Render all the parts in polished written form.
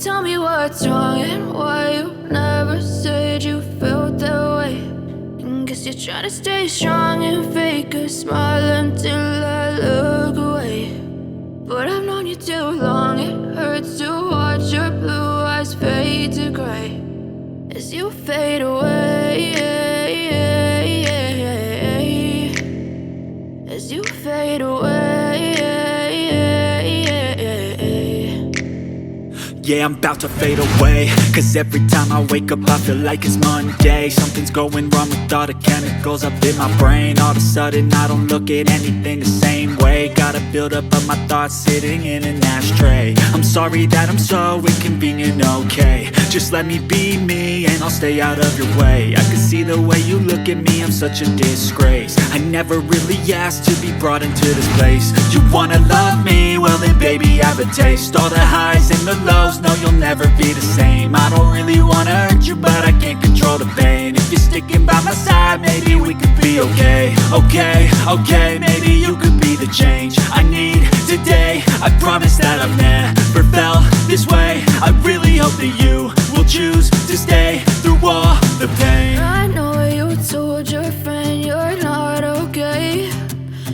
Tell me what's wrong and why you never said you felt that way. And guess you're trying to stay strong and fake a smile until I look away. But I've known you too long, it hurts to watch your blue eyes fade to gray as you fade away, as you fade away. Yeah, I'm about to fade away, cause every time I wake up I feel like it's Monday. Something's going wrong with all the chemicals up in my brain. All of a sudden I don't look at anything the same way. Gotta build up of my thoughts sitting in an ashtray. I'm sorry that I'm so inconvenient, okay. Just let me be me and I'll stay out of your way. I can see the way you look at me, I'm such a disgrace. I never really asked to be brought into this place. You wanna love me? Well then baby have a taste. All the highs and the lows, no, you'll never be the same. I don't really wanna hurt you, but I can't control the pain. If you're sticking by my side, maybe we could be okay. Okay, maybe you could be the change I need today. I promise that I've never felt this way. I really hope that you will choose to stay through all the pain. I know you told your friend you're not okay.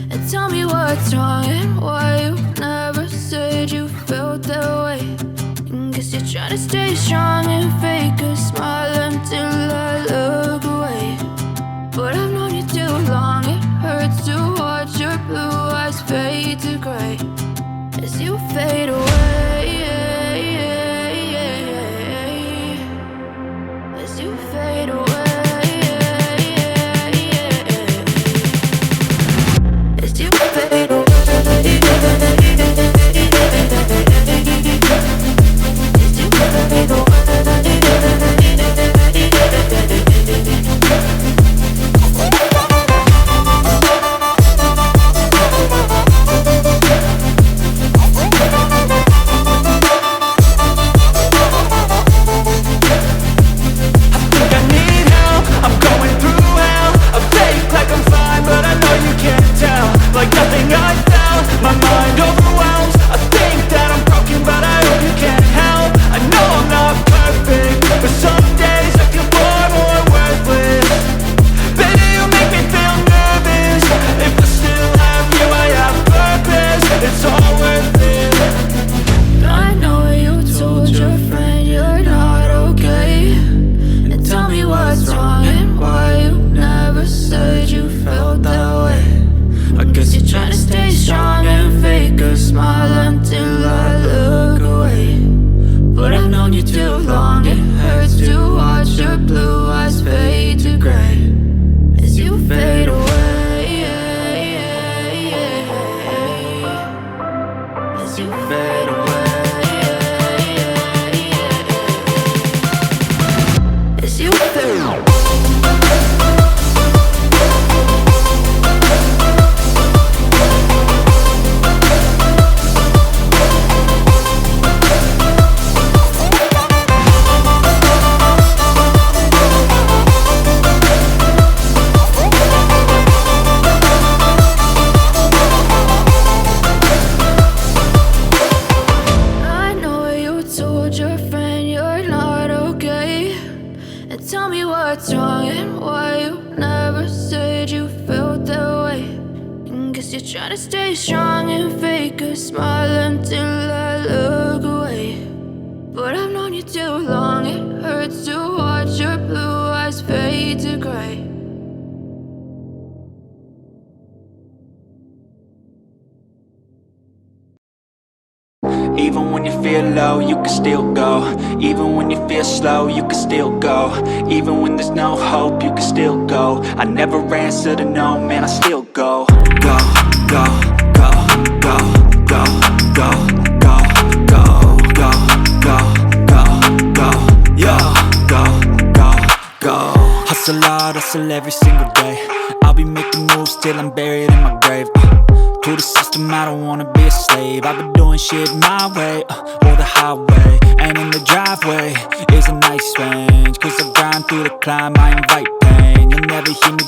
And tell me what's wrong and why you never said you felt that way. Guess you're trying to stay strong and fake a smile until I look away. But I've known you too long, it hurts to watch your blue eyes fade to gray as you fade away, as you fade away, as you fade away. Like nothing I found, my mind overwhelms. I think that I'm broken, but I hope you can't help. I know I'm not perfect, but some days I feel far more worthless. Baby, you make me feel nervous. If I still have you, I have purpose. It's all worth it. I know you told your friend you're not okay. And tell me what's wrong and why you never said you felt that way. I guess you're trying to stay strong and fake a smile until I look away. But I've known you too long, it hurts to watch your blue eyes fade to gray as you fade away, as you fade away, as you fade away. What's wrong and why you never said you felt that way. And guess you're trying to stay strong and fake a smile until I look away. But I've known you too long, it hurts to watch your blue eyes fade to gray. Even when you feel low, you can still go. Even when you feel slow, you can still go. Even when there's no hope, you can still go. I never answer to no, man, I still go. Go, go, go, go, go, go, go, go, go, go, go, go, yo, go, go, go. Hustle hard, hustle every single day. I'll be making moves till I'm buried in my grave. To the system, I don't wanna be a slave. I've been doing shit my way, or the highway. And in the driveway is a nice range, cause I grind through the climb, I invite pain. You'll never hear me